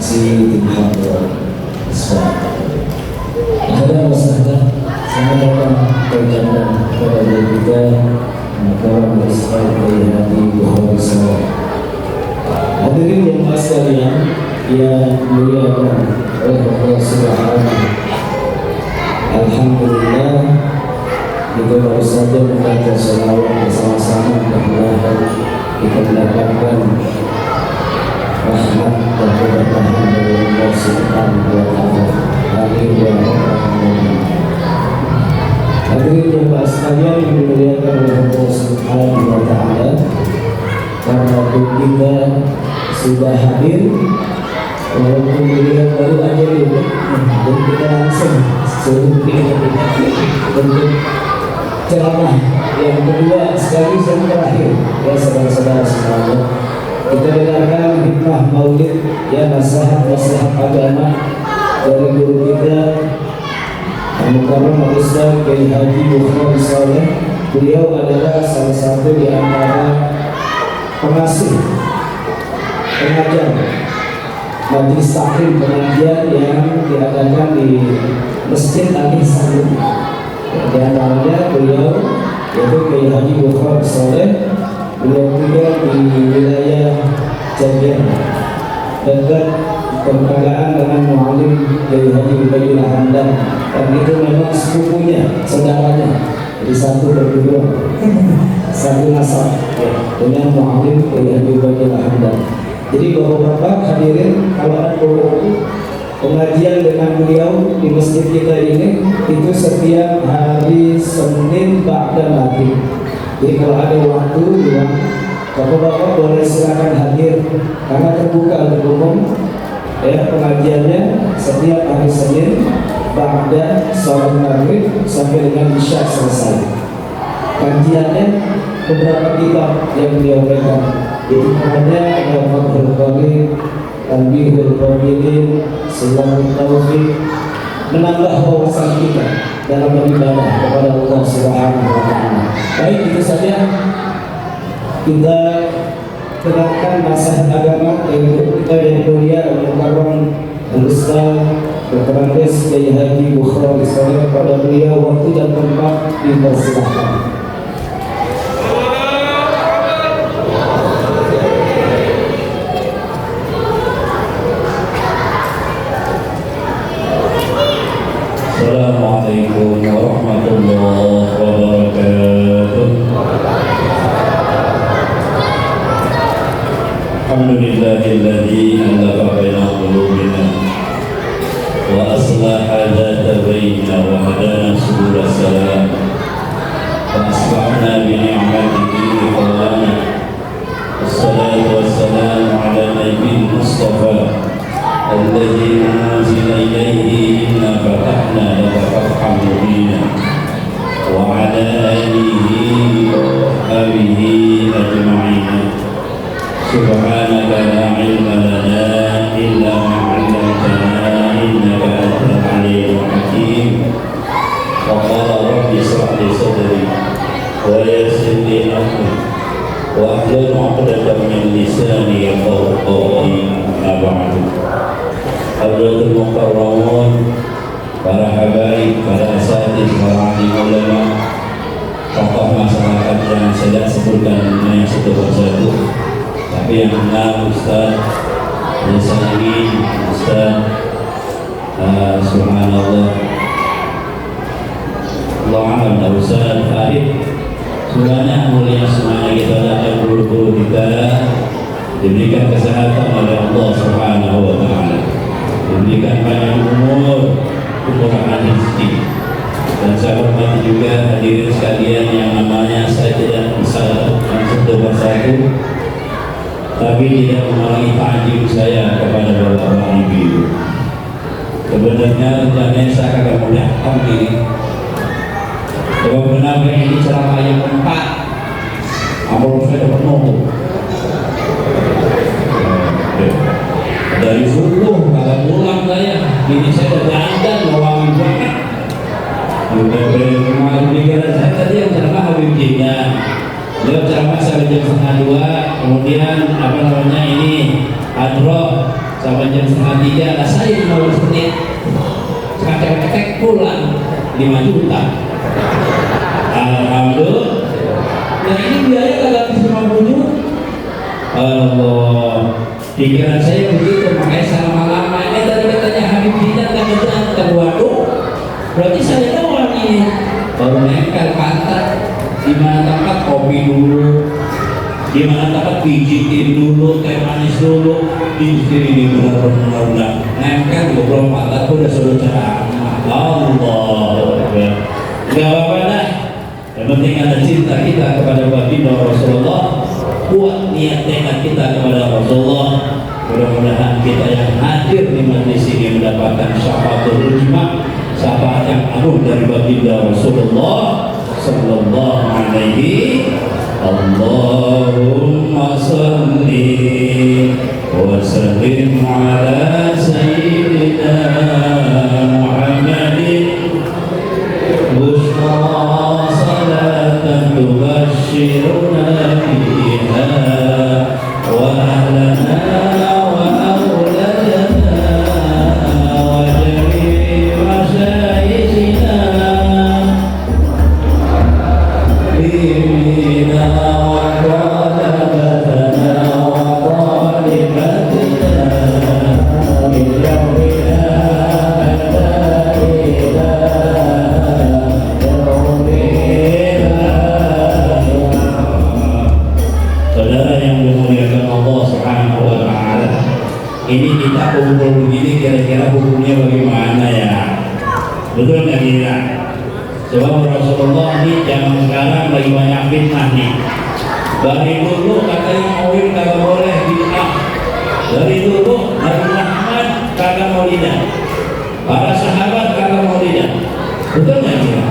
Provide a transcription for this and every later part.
si tim Hamzah Islam. Ada masalah sangat datang terjadi kepada diri kita maka Islam dari hati Bukhari Salam. Hadirin yang sekalian yang dimuliakan oleh Allah Subhanahu. Alhamdulillah kita baru saja membaca selawat bersama-sama, mudah-mudahan kita mendapatkan rahmat dan keberkahan dari Allah Subhanahu wa taala. Amin ya rabbal alamin. Hadirin yang sekalian yang dimuliakan oleh Allah Subhanahu wa taala, karena kita sudah hadir walaupun beliau baru aja dulu dan kita langsung suruh untuk ceramah yang kedua sekali dan terakhir ya saudara-saudara semuanya. Kita dengarkan hikmah maulid ya nasihat agama dari guru kita Al-Mukarram Al-Ustaz Kiai Haji Bukhari Saleh. Beliau adalah salah satu di antara pengasih pengajar majelis taklim pengajian yang diadakan di Masjid Al-Ihsan. Di antaranya beliau yaitu Kiai Haji Bukhari Saleh. Beliau tinggal di wilayah Jambi dekat perpagaan dengan Mu'alim Kiai Haji Ubaidillah Hamdan, dan itu memang sepupunya, saudaranya. Jadi satu berdua satu nasab ya, dengan Mu'alim Kiai Haji Ubaidillah Hamdan. Jadi bapak-bapak hadirin, kalau ada pengajian dengan beliau di masjid kita ini itu setiap hari Senin ba'da maghrib. Jadi kalau ada waktu luang, bapak-bapak boleh silakan hadir karena terbuka untuk umum. Ya, pengajiannya setiap hari Senin ba'da sholat maghrib sampai dengan isya selesai. Kajiannya beberapa kitab yang beliau berikan. Jadi namanya ada Fathul Qadir, Tanbihul Qabirin, Silamut Taufiq, menambah wawasan kita dalam beribadah kepada Allah Subhanahu wa taala. Baik, itu saja kita dengarkan nasihat agama dari kita yang mulia Al-Mukarram Al-Ustaz Dr. Andes Kiai Haji Bukhari Saleh. Kepada beliau waktu dan tempat dipersilahkan. Assalamualaikum warahmatullahi wabarakatuh. Alhamdulillahilladzi allafa baina qulubina wa aslaha dzata bainina wa hadana subul salam wa asbahna bi ni'matihi ikhwana. Wassalatu wassalamu ala nabiyil mustafa alladzi unzila ilayhi inna fatahna laka fathan mubina wa ala alihi wa sahbihi ajma'in. Subhanaka la ilma lana illa ma 'allamtana innaka antal alimul hakim. Wa qala rabbi ishrah li sadri wa yassir li amri wa ahlul 'uqdatam min lisani yafqahu qawli. Amma ba'du. Hadratul mukarramun, para habaib, para asatidz, para alim ulama, tokoh masyarakat yang saya sebutkan namanya satu persatu, tapi yang benar Ustaz Yasamin, Ustaz subhanallah Allah alam, Ustaz Farid, semuanya mulia, semuanya kita datang guru-guru kita diberikan kesehatan oleh Allah Subhanahu wa taala, diberikan panjang umur, kekurangan rezeki. Dan saya hormati juga hadirin sekalian yang namanya saya tidak bisa satu persatu, tapi tidak mengurangi takjub saya kepada bapak-bapak ibu. Sebenarnya rencananya saya akan datang ini. Sebab benar ini ceramah yang keempat, amplop saya penuh. Dari subuh kalau pulang saya, ini saya udah dandan wangi banget. Udah kemarin pikiran saya tadi yang ceramah Habib Jina. Beliau ceramah sampai jam 1:30, kemudian ini hadroh sampai jam setengah 3 lah saya 15 menit cetek pulang 5 juta. Alhamdulillah. Nah ini biaya kagak habis 50 juta. Allah, pikiran saya begitu, makanya selama lama ini tadi katanya Habib Dinar kan datang, waduh, berarti saya doang ini baru nempel pantat. Di mana tempat kopi dulu, di mana tempat pijitin dulu, teh manis dulu, di sini benar-benar nempel ngobrol pantat udah suruh ceramah. Allah, nggak apa-apa dah. Yang penting ada cinta kita kepada baginda Rasulullah, kuat niat tekad kita kepada Rasulullah. Mudah-mudahan kita yang hadir di majelis ini mendapatkan syafaatul uzma, syafaat yang agung dari baginda Rasulullah sallallahu alaihi. Allahumma salli wa sallim ala sayyidina Muhammadin bushra salatan tubashshiruna biha wa ahlana wa awladana wa jami' masyayikhina bina wa qalabatana wa qalibatina min yawmina saudara yang dimuliakan Allah Subhanahu wa Ta'ala, ini kita kumpul begini kira-kira hukumnya bagaimana ya? Betul nggak kira? Sebab Rasulullah ini zaman sekarang lagi banyak fitnah nih. Dari dulu katanya Maulid kagak boleh bid'ah. Dari dulu Nabi Muhammad kagak maulidan, para sahabat kagak maulidan. Betul nggak kira?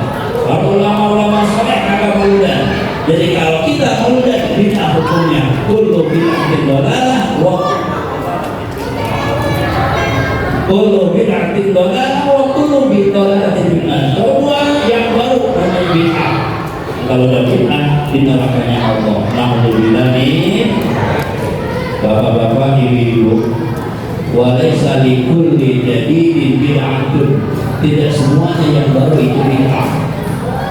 Para ulama-ulama saleh kagak maulidan. Jadi kalau kita maulidan bid'ah hukumnya kullu bid'atin dhalalah wa kullu bid'atin dhalalah wa kullu bid'atin bid'ah. Semua yang baru namanya bid'ah. Kalau ada bid'ah di nerakanya Allah. Alhamdulillah nih bapak-bapak, ibu-ibu, walaysa likulli jadidin bid'atun. Tidak semuanya yang baru itu bid'ah.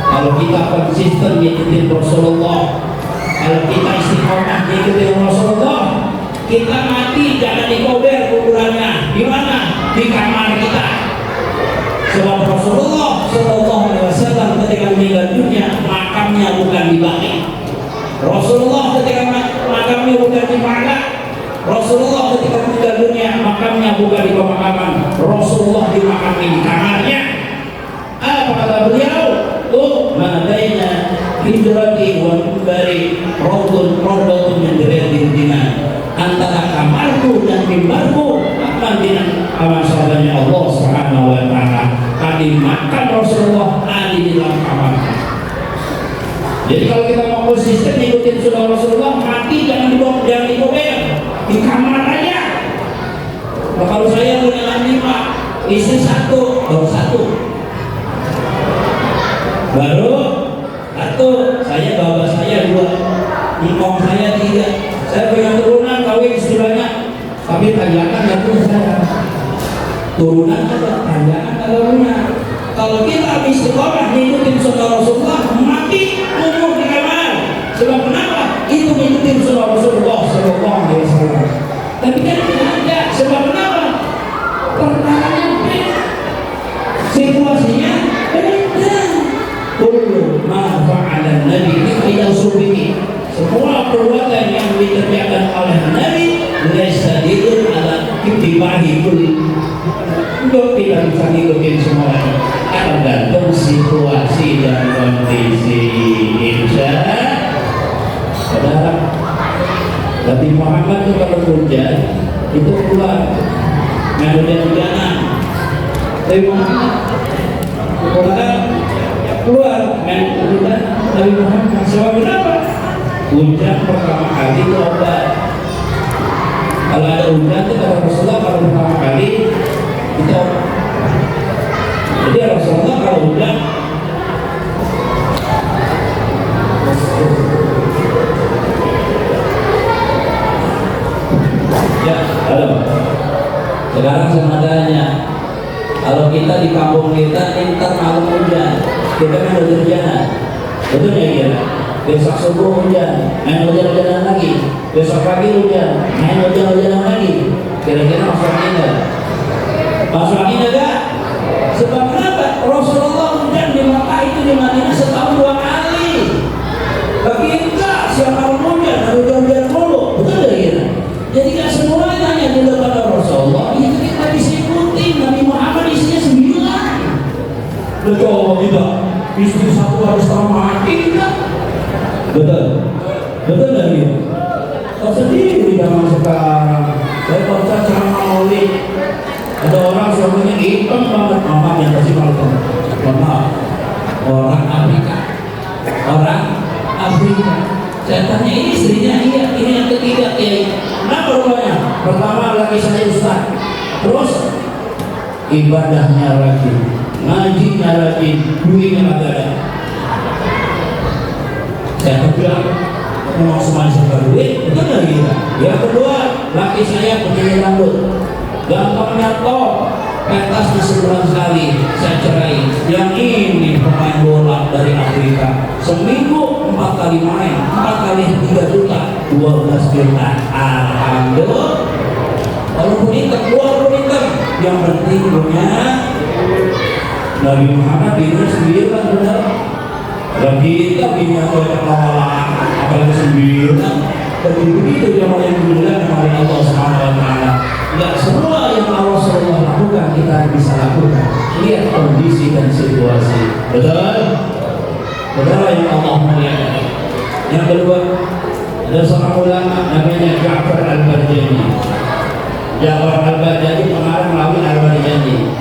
Kalau kita konsisten ngikutin Rasulullah, kalau kita istiqomah ngikutin Rasulullah, kita mati jangan dikober kuburannya. Di mana? Di kamar kita. Sebab Rasulullah Sallallahu Alaihi Wasallam ketika meninggal dunia, makamnya bukan di Baqi. Rasulullah ketika makamnya bukan di Ma'la. Rasulullah ketika meninggal dunia, makamnya bukan di pemakaman. Rasulullah dimakami di kamarnya. Apa kata beliau? Madaina hijrati wa minbari rawdatun min riyadil jinan. Antara kamarku dan mimbarku akan dengan amalannya Allah Subhanahu wa Ta'ala. Tadi makan Rasulullah ada di dalam kamar. Jadi kalau kita mau konsisten ikutin sunnah Rasulullah, mati jangan dibawa, jangan dikober, di kamar aja. Nah, kalau saya punya anak 5, istri 1, baru 1. Baru 1, saya bapak saya 2, imam saya 3. Saya punya turunan kawin banyak, tapi tanjakan nggak punya saya. Turunan ada, tanjakan nggak punya. Kalau kita istiqomah ngikutin sunnah Rasulullah, mati umur di kamar. Sebab kenapa? Itu ngikutin sunnah Rasulullah Sallallahu Alaihi Wasallam. Tapi kan tidak ada. Sebab kenapa? Pertanyaannya beda, situasinya beda. Kullu ma fa'ala Nabi ila subihi. Semua perbuatan yang dikerjakan oleh Nabi laysa dilun ala ittibahi kulli. Untuk tidak bisa ngikutin semuanya, tergantung situasi dan kondisi. Insya saudara, Nabi Muhammad itu kalau hujan itu keluar nggak hujan-hujanan. Nabi Muhammad keluar nggak hujan. Nabi Muhammad sebab kenapa? Hujan pertama kali itu obat. Kalau ada hujan itu kata Rasulullah, kalau pertama kali itu obat. Jadi Rasulullah kalau hujan ya ada. Sekarang sebenarnya kalau kita di kampung kita ntar malam hujan, kita kan hujan-hujanan, betul ya kira? Besok subuh hujan, main hujan-hujanan lagi. Besok pagi hujan, main hujan-hujanan lagi. Kira-kira masuk angin nggak? Masuk angin nggak? Sebab kenapa? Rasulullah hujan di Makkah itu di Madinah setahun 2 kali. Bagi kita siapa hujan, hujan-hujan mulu, betul ya kira? Jadi nggak semuanya hanya dilakukan Rasulullah. Itu kita bisa ikuti. Nabi Muhammad isinya 9. Betul tidak? Istri satu harus mati tidak? Betul, betul lagi. Kau sendiri zaman sekarang. Saya baca ceramah Maulid. Ada orang suaminya hitam banget, mama yang kasih malu. Maaf, orang Afrika, orang Afrika. Saya tanya ini istrinya, iya. Ini yang ketiga, kiai. Kenapa rupanya? Pertama laki saya ustaz, terus ibadahnya rajin, ngajinya rajin, duitnya ada. Saya bilang, memang semuanya serba duit, betul nggak gitu? Yang kedua, laki saya penyanyi rambut, gampang nyatok, pentas di sebulan sekali, saya cerai. Yang ini pemain bola dari Afrika, seminggu 4 kali main, 4 kali 3 juta, 12 juta. Alhamdulillah. Walaupun hitam, yang penting punya Nabi Muhammad ini 9 benar. Dan kita punya banyak lawan, apalagi 9. Dan begitu yang dibilang oleh Allah SWT. Tidak semua yang Rasulullah lakukan kita bisa lakukan. Lihat kondisi dan situasi. Betul? Betul yang Allah muliakan. Yang kedua, ada seorang ulama namanya Ja'far Al-Barjani. Ja'far Al-Barjani pengarang melalui Al-Barjani.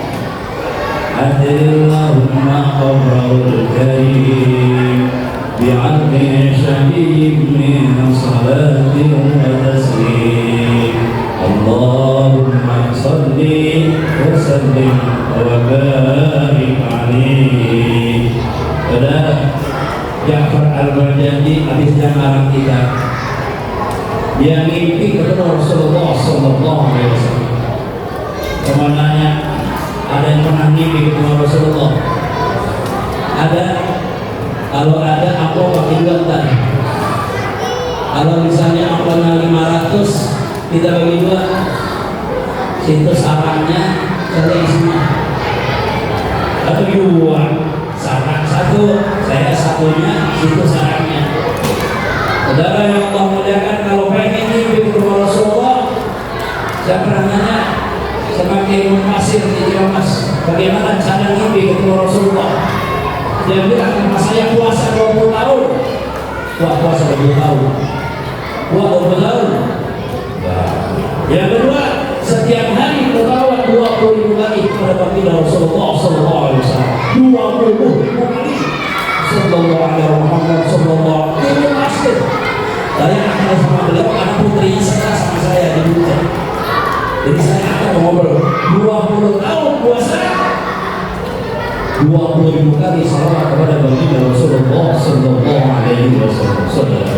Allahumma qabrul karim bi'adli syahid min salatin wa taslim. Allahumma salli wa sallim wa barik alaihi. Pada Ja'far Al-Barjani habisnya ngarang kita. Dia mimpi ketemu Rasulullah Sallallahu Alaihi Wasallam. Kemananya ada yang pernah mimpi ketemu Rasulullah? Ada? Kalau ada, aku pakai dua. Kalau misalnya ampelnya 500, kita bagi 2. Situ sarannya saya isinya. Atau 2 saran 1, saya satunya, situ sarannya. Saudara yang Allah muliakan, kalau pengen mimpi ketemu Rasulullah, saya pernah nanya sama Kiai Masir di Ciamas, bagaimana cara mimpi ketemu Rasulullah? Dia bilang, mas saya puasa 20 tahun. Wah, puasa 20 tahun. Wah, 20 tahun. Yang kedua, setiap hari bertawaf 20.000 kali kepada baginda Rasulullah Sallallahu Alaihi Wasallam. 20.000 kali. Sallallahu Alaihi Muhammad Sallallahu Alaihi Wasallam. Saya akan sama beliau karena putrinya sama saya di Buta. Jadi saya akan ngobrol 20 tahun puasa, 20.000 kali salawat kepada baginda Rasulullah Sallallahu Alaihi Wasallam. Saudara,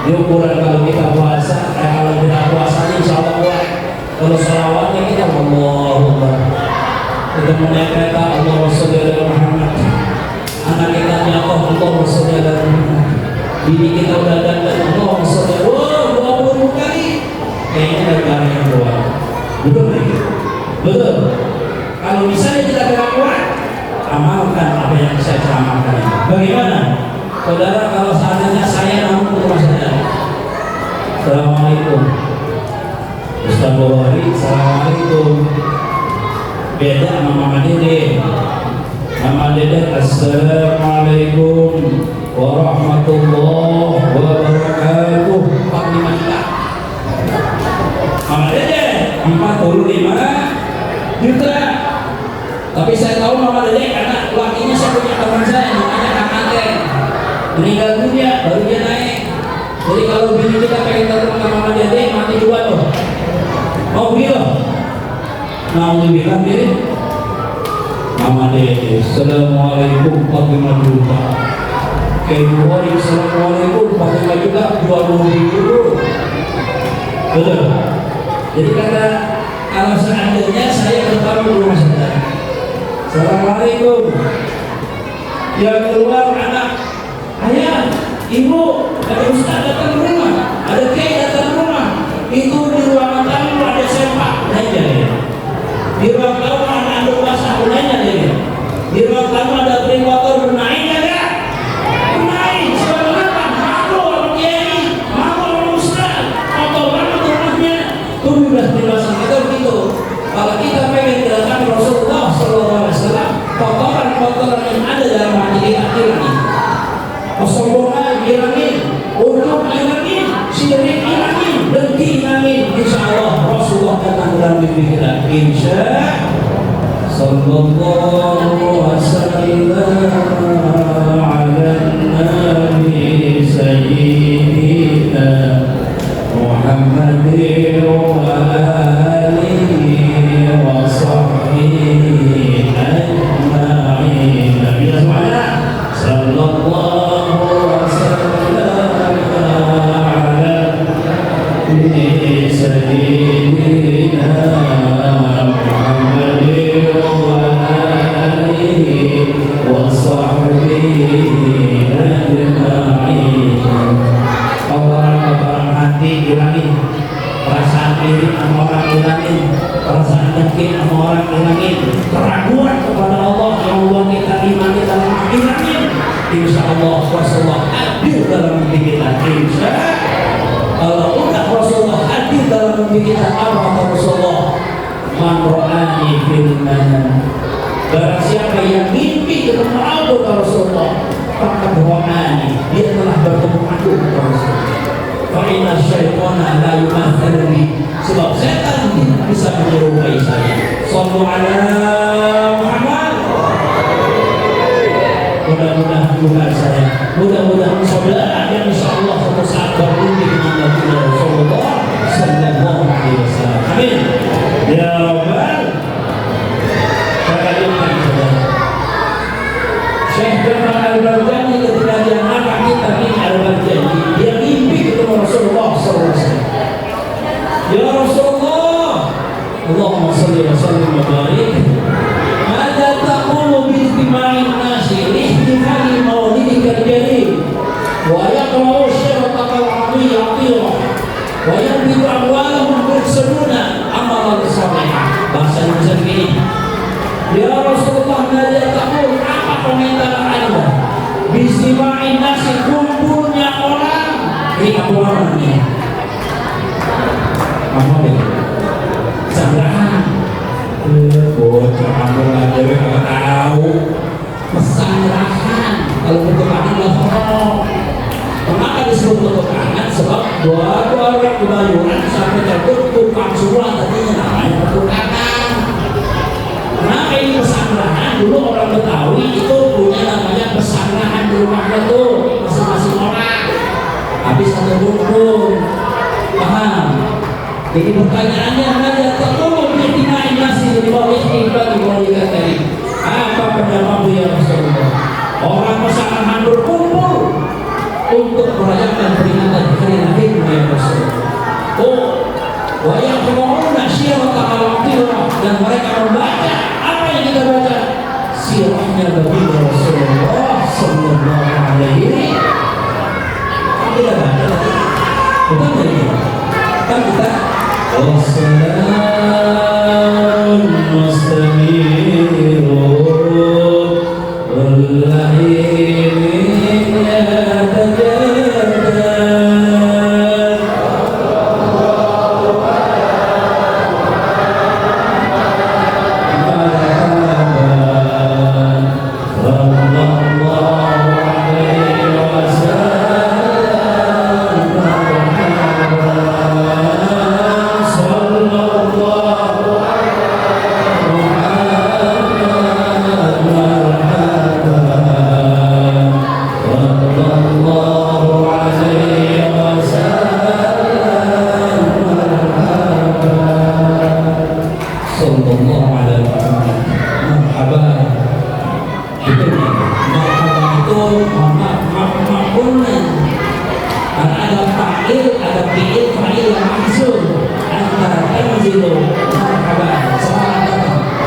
di ukuran kalau kita puasa, kalau kita puasanya insya Allah kuat. Kalau salawatnya kita Allahumma, kita menyatakan Allahumma sholli ala Muhammad. Anak kita nyakoh Allahumma sholli ala Muhammad. Bini kita udah dandan Allahumma sholli ala 20 kali. Kayaknya dari barang yang kuat. Betul lagi? Betul. Kalau misalnya kita tidak kuat, amalkan apa yang saya ceramahkan. Bagaimana? Saudara, kalau seandainya saya namun ke rumah saya, Assalamualaikum Ustaz Bawari, Assalamualaikum. Beda sama Mama Dede. Mama Dede, Assalamualaikum warahmatullahi wabarakatuh. 45 juta. Mama Dede 45 juta. Tapi saya tahu Mama Dede karena lakinya saya punya teman saya namanya Kang Anten. Meninggal dunia baru dia naik. Jadi kalau bini kita pengen ketemu sama Mama Dede, mati 2 loh. Mau bilang? Mau bilang diri? Mama Dede, Assalamualaikum 45 juta. Kedua, Assalamualaikum 45 juta, 20 ribu. Betul. Jadi kata kalau seandainya saya bertamu di rumah saudara. Assalamualaikum. Yang keluar anak, ayah, ibu, ada ustaz datang ke rumah, ada kiai datang ke rumah. Itu di ruangan tamu ada sepak, nanya dia. Di ruang tamu ada anduk basah, nanya dia. Di ruang tamu ada piring kotor, naik enggak? Naik. Sebab apa? Malu orang kiai, malu orang ustaz, kotor banget rumahnya. Itu bebas-bebasan kita begitu. Kalau kita pengen kedatangan Rasulullah SAW, kotoran-kotoran yang ada dalam hati kita hilangin, kesombongan hilangin, ujub hilangin, syirik hilangin, dengki hilangin. Insya Allah Rasulullah datang dalam mimpi kita. Insya Sallallahu wasallam ala nabi sayyidina Muhammadin wa alihi wa sahbihi ajma'in. Nabi semuanya sallallahu wasallam ala nabi sayyidina Muhammadin wa alihi wa sahbihi ajma'in. Kotoran-kotoran hati hilangin, perasaan iri sama orang hilangin, perasaan dengki sama orang hilangin, keraguan kepada Allah yang membuat kita iman kita lemah hilangin. Insya Allah Rasulullah hadir dalam mimpi kita. Insya Allah udah Rasulullah hadir dalam mimpi kita. Apa kata Rasulullah? Man ra'ani fil manam. Barang siapa yang mimpi ketemu aku kata Rasulullah, maka ra'ani, dia telah bertemu aku kata Rasulullah. Fa'inna syaitana la yumathalni, sebab setan tidak bisa menyerupai saya. Sallu ala Muhammad. Mudah-mudahan bukan saya, mudah-mudahan saudara yang insya Allah suatu saat bermimpi dengan Nabi Rasulullah Sallallahu Alaihi Wasallam. Amin. Ya Rabbal. Saya ingat saudara, Syekh Jamal Al-Bardani ketika dia anak kita ini Al-Bardani, dia mimpi ketemu Rasulullah SAW. Ya Rasulullah, Allahumma salli wa sallim wa barik. Mada taqulu bi istima'in nasi ihtifali maulidika al-jalil wa yaqra'u syirata al-'azim ya'tirah wa yanbitu amwalahum yursaluna amalan salihah. Bahasa Indonesia begini. Ya Rasulullah, mada taqul, apa komentar Anda? Bismillahirrahmanirrahim, nasi kumpulnya orang di amwalnya. Apa itu? Sandrahan. Bocah ambulan dewe kagak tahu. Pesandrahan. Kalau bentuk kanan lah. Kenapa disebut bentuk kanan? Sebab dua orang kebayuran sampai terbentuk tukang semua tadinya namanya bentuk kanan. Kenapa ini pesandrahan? Dulu orang Betawi itu punya namanya pesandrahan di rumahnya tuh masing-masing orang. Habis satu rukun. Paham? Jadi pertanyaannya ada terlalu bertinai nasi di bawah ini bagi wanita tadi. Apa pendapatmu ya Rasulullah? Orang pesandrahan berkumpul untuk merayakan peringatan hari lahirmu ya Rasulullah. Oh, wayang kemohon syirat al-'azim, dan mereka membaca apa yang kita baca, sirahnya Nabi Rasulullah Sallallahu Alaihi Wasallam. Kita baca lagi, betul tidak? Kan kita wassalam mustamirun wallahi minna tajadad. Karena ada fa'il, ada fi'il, fa'il yang langsung antara datang di situ.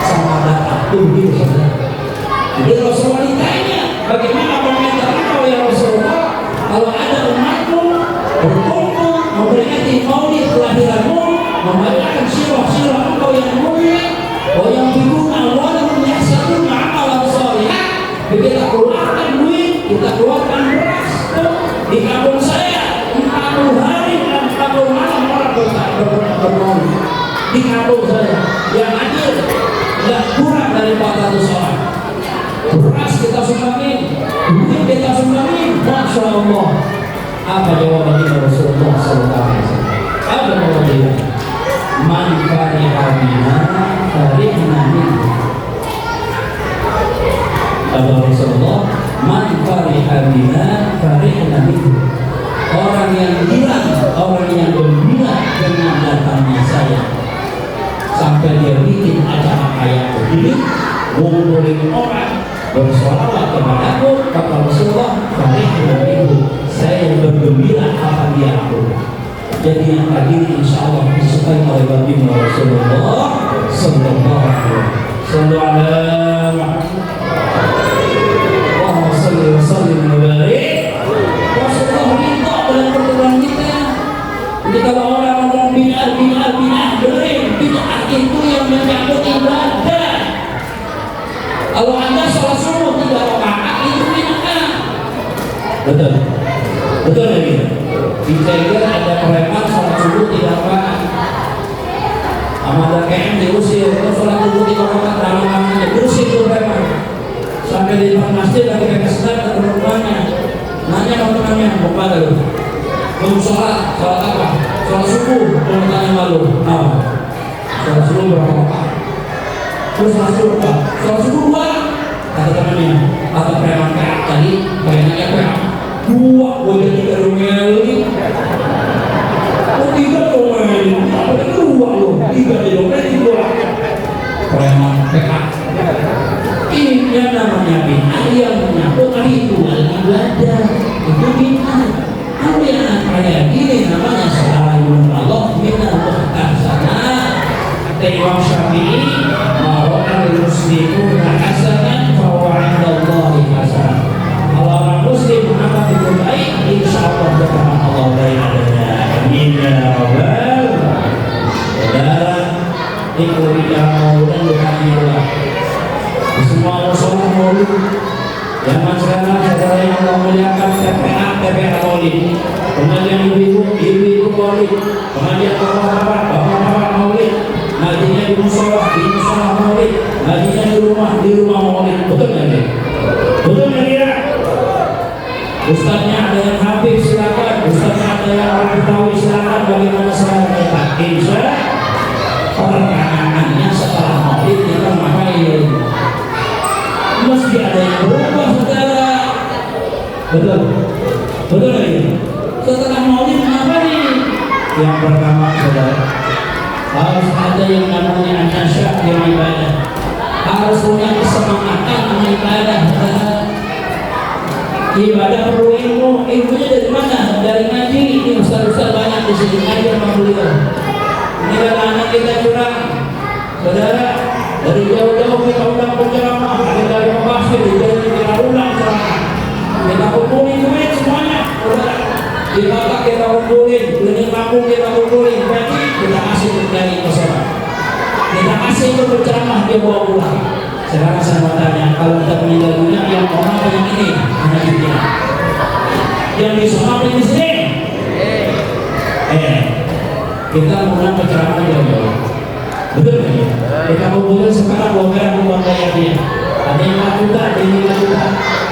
Selamat datang. Tuh gitu saudara. Jadi Rasulullah ditanya, bagaimana komentar engkau ya Rasulullah kalau ada umatmu berkumpul memperingati maulid kelahiranmu, membacakan sirah-sirah engkau yang mulia, yang bikuna Allah dan menyesatkan amalan soleh, kita keluarkan duit, kita keluarkan beras. Di kampung saya 40 hari dan 40 malam orang bermaulid. Di kampung saya yang hadir tidak kurang dari 400 orang. Beras kita sumbangin, duit kita sumbangin, Masya Allah. Apa jawabannya Rasulullah SAW? Apa jawabannya? Man fariha bina farihna minhu. Kata Rasulullah, man fariha bina farihna minhu. Orang yang gila, orang yang gembira dengan datangnya saya, sampai dia bikin acara kayak begini, ngumpulin orang bersolawat kepadaku, kata Rasulullah, farihna minhu. Saya bergembira apa dia aku. Jadi yang hadir insya Allah disukai oleh baginda Rasulullah Sallallahu Alaihi Wasallam. Rasulullah minta dalam pertemuan kita. Jadi kalau orang ngomong bid'ah, dengerin, bid'ah itu yang menyangkut ibadah. Kalau Anda sholat subuh 3 rakaat itu bid'ah. Betul. Betul lagi. Di Jogja ada preman sholat subuh 3 rakaat. Amada KM diusir, sholat subuh 3 rakaat dalam diusir tuh preman. Sampai di depan masjid lagi kayak kesetar ke teman-temannya. Nanya teman-temannya, mau pada lu? Belum sholat apa? Sholat subuh, teman-temannya malu. Sholat subuh berapa rakaat? Terus sholat subuh apa? Sholat subuh 2. Kata temannya, kata preman kayak tadi, kayaknya preman 2, gue jadi 3 domeli. Oh 3 domeli, apa 2 loh? 3 di domeli 2. Preman PK. Ini yang namanya bid'ah yang menyangkut ritual ibadah. Itu bid'ah. Kalau yang kayak gini namanya salayun Allah minal muhtasanat. Kata Imam Syafi'i, ma'rokal muslimuna hasanat fahuwa indallahi hasanat. Kalau orang muslim mengamalkan itu baik, insya Allah berkata Allah baik adanya. Amin ya rabbal. Saudara, itu bicara maulid dan bukan itulah. Semua musuh maulid. Zaman sekarang saudara yang Allah muliakan TPA maulid. Pengajian ibu-ibu maulid. Pengajian bapak-bapak maulid. Ngajinya di musola maulid. Ngajinya di rumah maulid. Betul nggak? Betul nggak? Ustaznya ada yang habib silakan, ustaznya ada yang orang Betawi silakan. Bagaimana saya minta? Insya pertanyaannya setelah maulid kita ngapain? Mesti ada yang berubah saudara. Betul, betul lagi. Setelah maulid ngapain? Yang pertama saudara, harus ada yang namanya an-nasyah yang ibadah. Harus punya kesemangatan ibadah. Ibadah perlu ilmu, ilmunya dari mana? Dari ngaji. Ini ustaz-ustaz banyak di sini ngaji sama beliau. Ini kan anak kita curang, saudara. Dari jauh-jauh kita undang penceramah, ada dari Mabasir, dari kita undang ceramah. Kita kumpulin duit semuanya, saudara. Di Batak kita kumpulin, di kampung kita kumpulin, berarti kita kasih dari pesona. Kita kasih itu berceramah dia bawa pulang. Sekarang saya mau tanya, kalau kita meninggal dunia yang mau apa yang ini? Anak kita. Yang bisa apa di sini? Kita mengundang penceramah jauh-jauh. Betul kan? Kita kumpulin sekarang buang bayar dia. Ada yang 4 juta, ada yang 5 juta.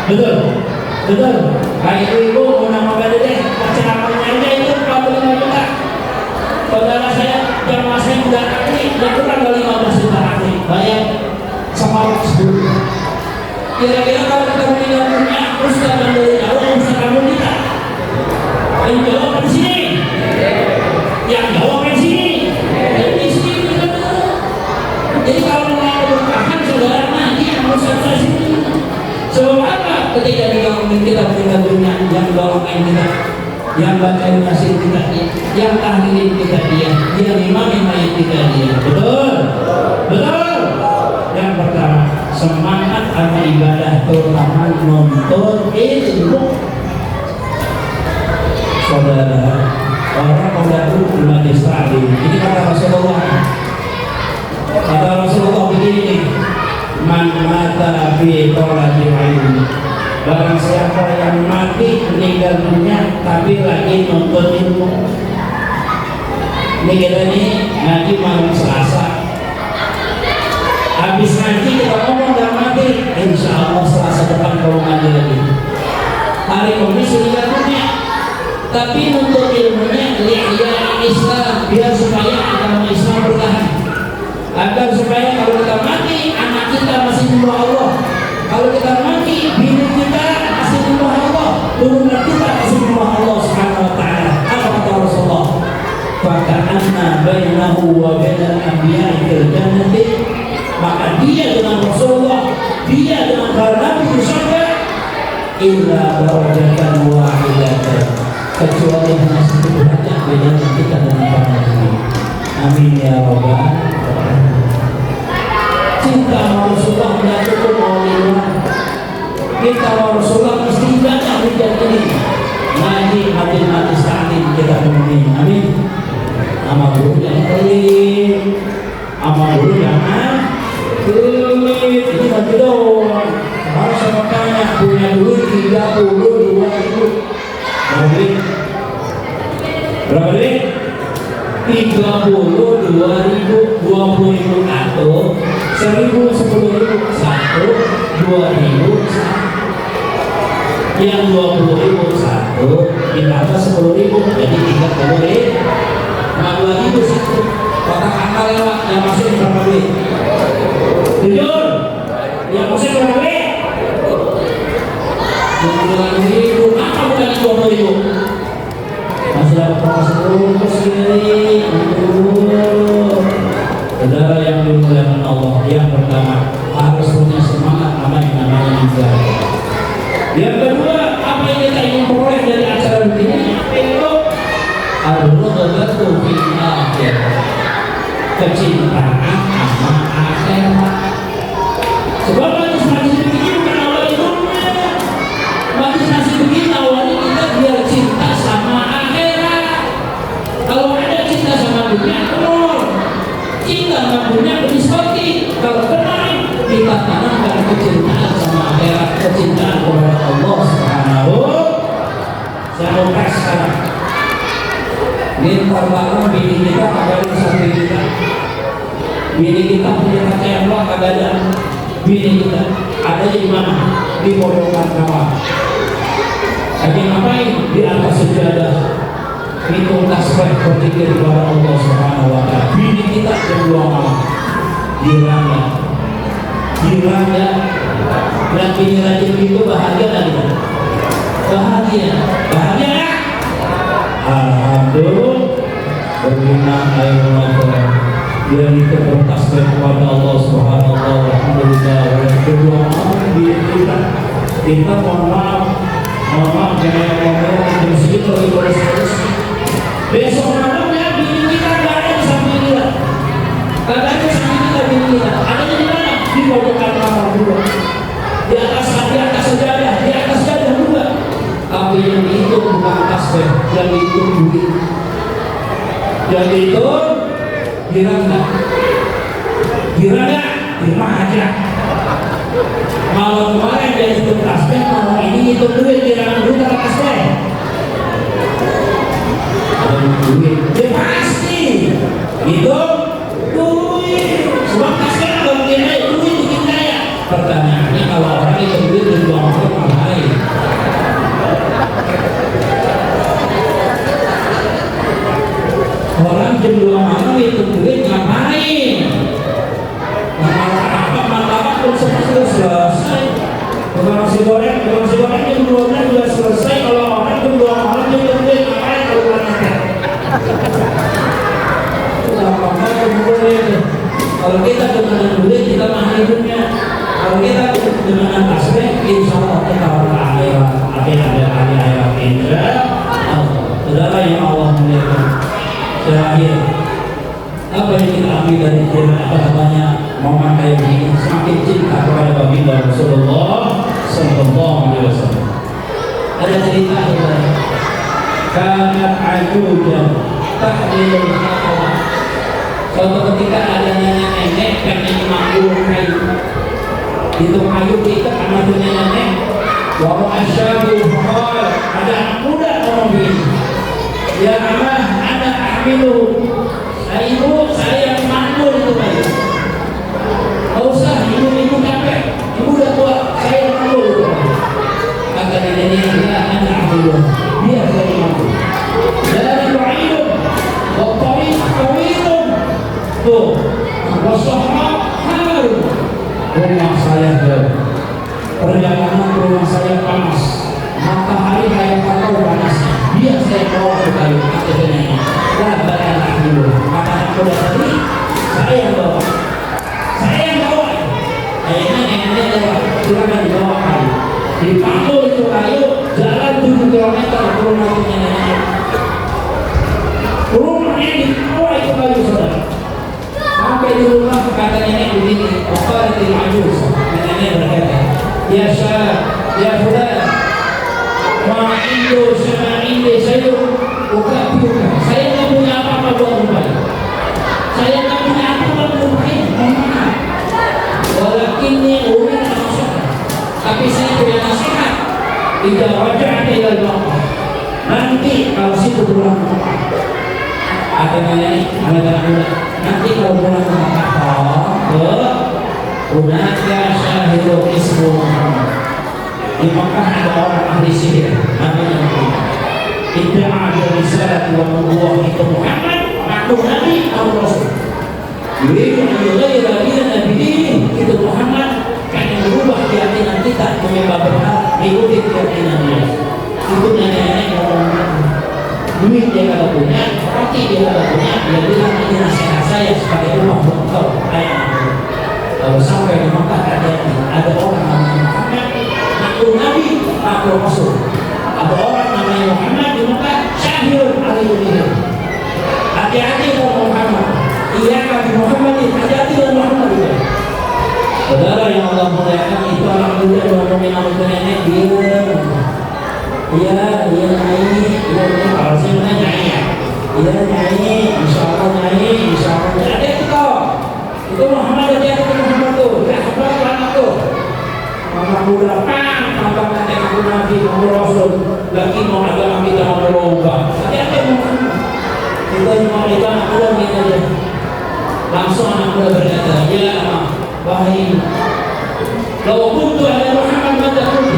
Betul? Betul? Kayak ibu mau nama gede deh, penceramahnya aja itu 45 juta. Saudara saya, jamaah saya udah aktif, dan kurang dari 15 juta aktif. Bayar sama sebelum. Kira-kira kalau kita meninggal dunia, ustaz dan dari jauh, ustaz kamu kita. Yang jawab di sini. Yang jawab di sini. Di sini kita. Jadi kalau mau bertahan saudara nanti ustaz saya sini. Sebab apa? Ketika kita meninggal dunia, yang doakan kita. yang bacain yasin kita dia, yang tahlilin kita dia, yang imamin mayit kita dia. Betul? Betul? Yang pertama, semangat amal ibadah, terutama nonton ilmu. Saudara, orang mengaku majlis taklim, ini kata Rasulullah. Kata Rasulullah begini, man mata fi thalabil ilmi, barang siapa yang mati meninggal dunia tapi lagi nonton ilmu. Ini kita nih ngaji malam Selasa, habis ngaji kita ngomong dan mati, insya Allah Selasa depan kalau ngaji lagi. Hari Kamis meninggal dunia, tapi nuntut ilmunya li'ya Islam, biar supaya agama Islam bertahan, agar supaya kalau kita mati anak kita masih menyembah Allah, kalau kita mati bini kita masih menyembah Allah, turunan kita masih menyembah Allah Subhanahu wa taala. Apa kata Rasulullah? Faka'anna bainahu wa bainal anbiya'i fil jannati, maka dia dengan Rasulullah, dia dengan para nabi di surga, illa darajatan wahidatan, kecuali hanya satu derajat beda kita dengan para nabi. Amin ya rabbal alamin. Cinta Rasulullah tidak cukup mauliwan, kita Rasulullah mesti banyak hujan ini. Ngaji mati salim kita penuhi. Amin. Amal dulu jangan pelit, amal dulu jangan pelit. Ini bagi doang. Sekarang saya tanya, punya duit 32.000. Berapa duit? Berapa duit? 32.000, 20.000 atau 1.000, 10.000, 1, 2.000, yang 20.000 1 ditambah 10.000 jadi 30.000. 2.000 satu kotak akal lewat, yang masuk berapa duit? Jujur, yang masuk berapa duit? 20.000, apa bukan 20.000? Masih dapat promosi terus gini. Saudara yang dimuliakan Allah, yang pertama harus punya semangat apa yang namanya ibadah. Yang kedua, apa yang kita ingin peroleh dari acara begini? Itu ar-raghbatu fil akhirah, kecintaan sama akhirat. Sebab majlis begini bukan awal hidupnya. Majlis begini awalnya kita biar cinta sama akhirat. Kalau ada cinta sama dunia, telur. Cinta sama dunia seperti kalau kemarin kita tanamkan kecintaan sama akhirat, kecintaan kepada Allah Subhanahu. Saya mau tes sekarang. Ini terlalu bini kita kagak sampai kita. Bini kita punya kaca yang luar kagak ada. Bini kita ada di mana? Di pojokan kamar. Lagi ngapain? Di atas sejadah. Itu tasbih berzikir kepada Allah Subhanahu wa taala. Bini kita berdua malam. Girangnya. Dan bini rajin itu bahagia dan tidak? Bahagia ya? Alhamdulillah. Berlima air mata. Dia itu bertasbih kepada Allah Subhanahu wa taala. Alhamdulillah. Berdua malam bini kita mohon maaf jangan ngomong bersih terus. Besok malamnya bini kita gak ada di samping kita. Gak ada di samping kita bini kita. Adanya di mana? Di pojokan kamar dua. Di atas sejadah, di atas sejadah dua. Tapi yang itu bukan tasbih, yang itu duit. Yang itu girang di rumah aja. Malam kemarin dia hitung tasbih, malam ini hitung duit, girang duit atau tasbih? Duit, dia pasti itu duit. Sebab tasbih kalau dia naik duit bikin kaya. Pertanyaannya kalau orang itu duit dan jual mahal ngapain? Orang jam 2 malam itu duit ngapain? Martabak pun selesai. Bukan nasi goreng jam 12 sudah selesai. Kalau orang jam 2 malam dia duit ngapain kalau orangnya? Kalau kita dengan duit kita mahal hidupnya. Kalau kita dengan tasbih, insya Allah kita akan akhirat insya Allah. Saudara yang Allah muliakan, terakhir apa yang kita ambil dari firman apa namanya momen kayak begini, semakin cinta kepada baginda Rasulullah Sallallahu Alaihi Wasallam. Ada cerita saudara, kanat ajudan tahlilul hawa. Suatu ketika ada nenek pengen manggung kayu, itu kayu kita anak nenek, wa asyadu faqal, ada anak muda ngomong begini, ya amah ana ahmilu, ibu saya yang mandur itu kayu. Gak usah, ibu capek, ibu udah tua, saya yang mandur itu kayu. Kata nenek, ya ana ahmilu, biar saya yang mandur. Dari ba'idun wa tawidun, tuh wasahab harun, rumah saya jauh, perjalanan ke rumah saya panas, matahari kayak kakao panas, biar saya bawa ke kayu. Kata nenek, labaran dulu. Kata anak muda tadi, saya yang bawa. Akhirnya neneknya lewat, silakan dibawa kayu. Dipanggul itu kayu, jalan 7 kilometer ke rumahnya nenek. Rumahnya dibawa itu kayu saudara. Sampai di rumah kata nenek begini, Qalatil ajuz, neneknya berkata, ya syah, ya fulan, ma indu sama indi sayur, ukabiuka. Saya nggak punya apa-apa buat rumah. Saya nggak punya apa-apa buat rumah. Walakinni urin nasihat. Tapi saya punya nasihat. Idza raja'ta ila al-maqam. Nanti kalau situ pulang ke rumah. Akhirnya nanti kalau pulang ke Makkah, hunaka syahidul ismu Muhammad. Di Makkah ada orang ahli sihir namanya Muhammad. Idda'a risalah wa nubuwwah itu Muhammad, aku nabi atau rasul. Yuridu an yughayyira dinana bidinihi, itu Muhammad akan merubah keyakinan kita menyembah berhala mengikuti keyakinan dia. Itu nenek-nenek ngomong, duit dia kalau punya, roti dia kalau punya, dia bilang ini nasihat saya sebagai rumah buat kau, ayah. Kalau sampai di Makkah ada orang namanya Muhammad, aku nabi, aku rasul. Ada orang namanya Muhammad di Makkah, syahir alaihi. Hati-hati dengan Muhammad. Iya kan Muhammad, hati-hati dengan Muhammad juga. Saudara yang Allah muliakan, itu anak muda ngomongin sama nenek dia. Iya nyai, kalau saya mana nyai ya? Iya nyai, insya Allah nyai, insya Allah nyai. Ada itu Muhammad, ada itu Muhammad tuh, ya sebab anak tuh. Anak muda tambah nanti aku nabi, aku rasul, lagi mau agama kita mau berubah. Hati-hati Muhammad. Kita cuma itu anak muda begini aja. Langsung anak muda berkata, ya wahai, kalau kuntu ada Muhammad maka kuntu.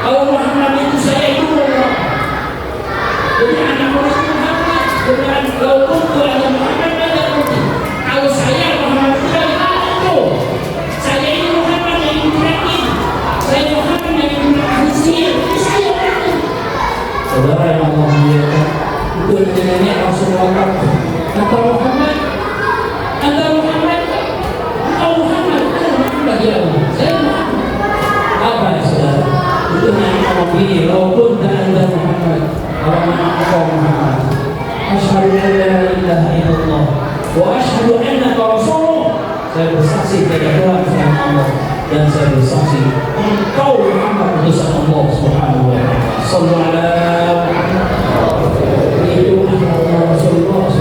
Kalau Muhammad itu saya itu Allah. Jadi anak muda itu Muhammad. Dengan kalau kuntu ada Muhammad maka kuntu. Kalau saya Muhammad itu dari mana itu? Saya ini Muhammad yang diberikan. Saya Muhammad yang diberikan sihir. Saya Muhammad. Saudara yang Allah muliakan, itu nenek Rasulullah kata Muhammad, anda Muhammad, engkau Muhammad, bagi Allah, saya Muhammad. Apa ya saudara? Itu yang ngomong begini, walaupun tak ada Muhammad, kalau memang engkau Muhammad, asyhadu an la ilaha illallah wa asyhadu annaka rasulullah. Saya bersaksi kepada Tuhan yang Allah, dan saya bersaksi engkau Muhammad utusan Allah Subhanahu wa taala. Sallallahu alaihi itu Allah Rasulullah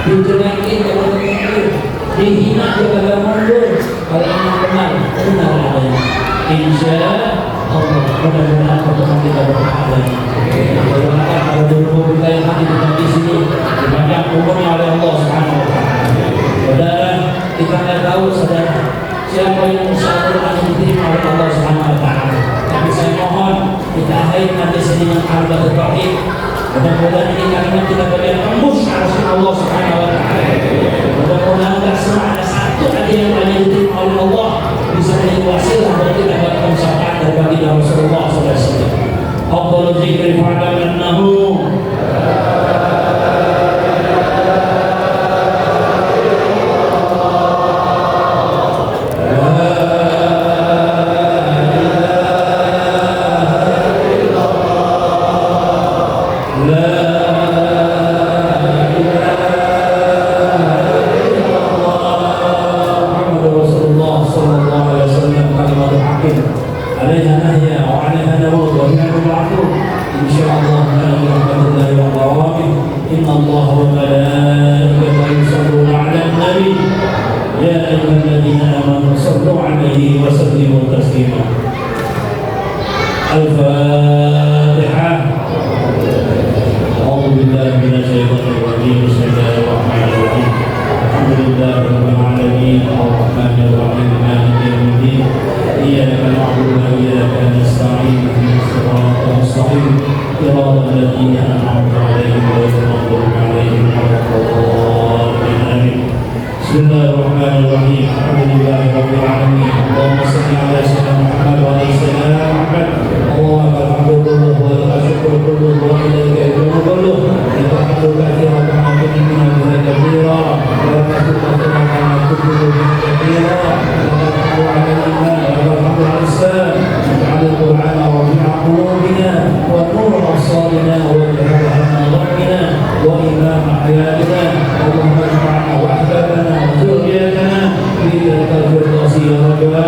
dijelekin kalau mikir, dihina juga gak mundur. Kalau memang benar adanya, insya Allah mudah-mudahan pertemuan kita berpahala. Mudah-mudahan kalau dulu kita yang hati tetap di sini dipanjang umurnya oleh Allah Subhanahu wa taala. Saudara, kita nggak tahu saudara siapa yang insyaallah akan diterima oleh Allah Subhanahu wa taala. Tapi saya mohon kita akhiri nanti dengan kalimat tauhid. Mudah-mudahan ini kalimat kita berikan tembus ke Allah Subhanahu wa taala. Mudah-mudahan tak semua ada satu aja yang hanya diterima oleh Allah bisa menjadi wasilah bagi kita mendapatkan syafaat dari baginda Rasulullah SAW. Afdhalul dzikri fa'lam annahu la يا أيها الذين آمنوا صلوا عليه وسلموا تسليما. الفاتحة. أعوذ بالله من الشيطان الرجيم. بسم الله الرحمن الرحيم. الحمد لله رب العالمين الرحمن الرحيم مالك يوم الدين إياك نعبد وإياك نستعين اهدنا الصراط المستقيم صراط الذين أنعمت عليهم غير المغضوب عليهم ولا الضالين آمين. بسم الله الرحمن الرحيم. الحمد لله رب العالمين اللهم صل على سيدنا محمد وعلى سيدنا محمد. اللهم لك الحمد كله ولك الشكر كله وإليك الحكم كله. لك الحمد كثيرا كما كنا بها كثيرا ولك الحمد كما كنا بها كثيرا. لك الحمد على الإيمان ولك الحمد على الإسلام. اجعل القرآن ربيع قلوبنا ونور أبصارنا وجلاء نظرنا وإمام حياتنا. اللهم اجمعنا وأحبابنا وذريتنا في تلك الفردوس يا ربنا.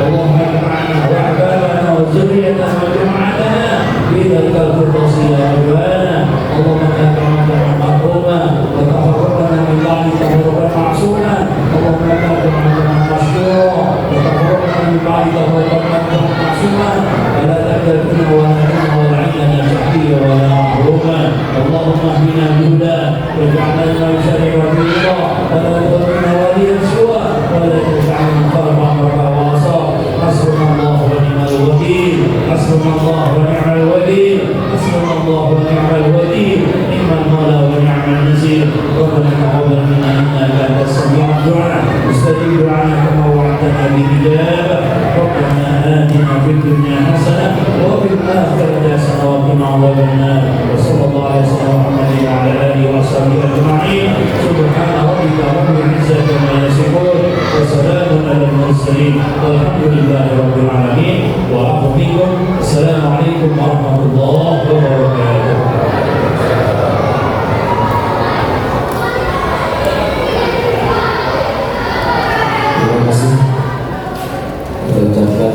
اللهم اجمعنا وأحبابنا وذريتنا وجمعتنا في تلك الفردوس يا ربنا. اللهم لا تجعلنا محروما وتفرقنا من بعد تفرقا معصوما. اللهم لا تجعلنا مشكورا وتفرقنا من بعد تفرقا معصوما. ولا تكلفنا ولا تكلنا ولا عنا شقيا ولا محروما. اللهم اهدنا بهدى واجعلنا لما يشرع ويرضى ولا تضرنا وليا سوى ولا تجعلنا فرقا وعصا. حسبنا الله ونعم الوكيل. حسبنا الله ونعم الوكيل. حسبنا الله ونعم الوكيل. نعم المولى ونعم النصير. ربنا تقبل منا انك انت السميع الدعاء. استجب دعانا كما وعدتنا بالاجابه. ربنا اتنا في الدنيا حسنه وفي الاخره حسنه وقنا عذاب النار. وصلى الله على سيدنا محمد وعلى اله وصحبه اجمعين. سبحان ربك رب العزه عما يصفون وسلام على المرسلين والحمد لله رب العالمين. وعفو منكم. السلام عليكم ورحمه الله وبركاته. Terima kasih kita ucapkan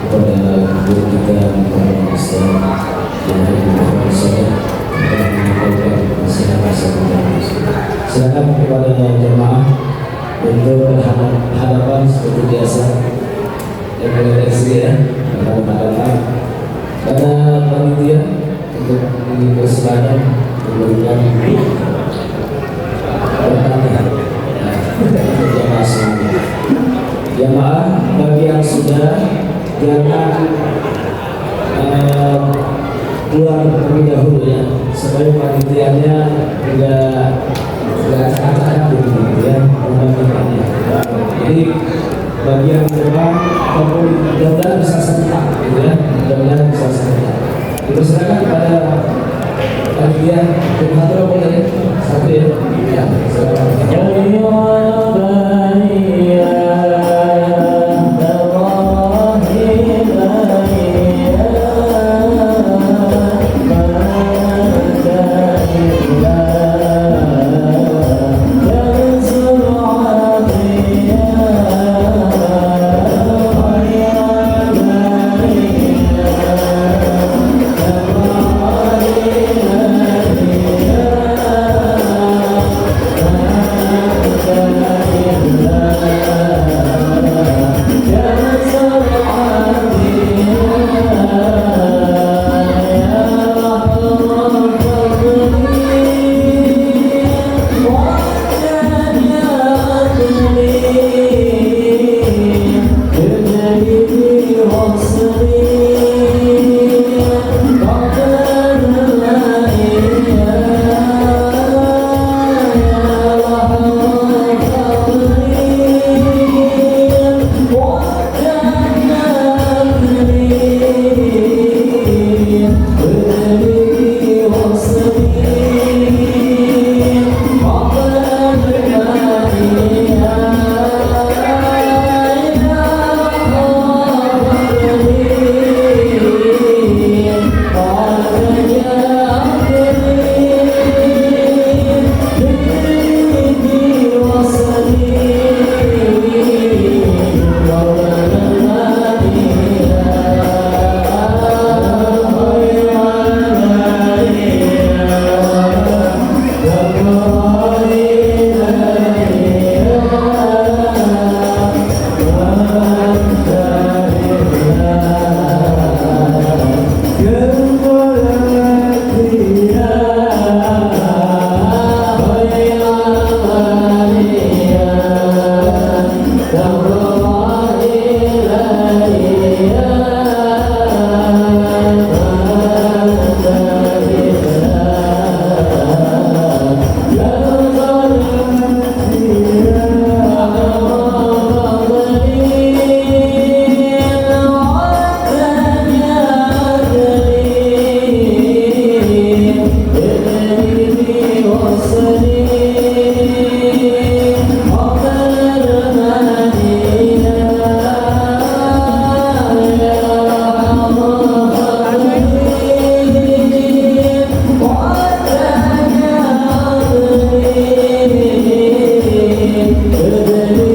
kepada guru kita Muhammad Islam yang ada di depan saya untuk menyampaikan nasihat-nasihat. Silakan kepada jemaah untuk berhadapan seperti biasa yang berreaksi ya, berhadapan pada panitia untuk dipersilakan memberikan jemaah bagi yang sudah jangan keluar terlebih dahulu ya, supaya panitianya nggak acak-acak begitu ya pembagiannya. Jadi bagi yang depan ataupun mudah-mudahan bisa serentak gitu ya, mudah-mudahan bisa serentak. Dipersilakan kepada panitia koordinator boleh satu ya, ya silakan. birthday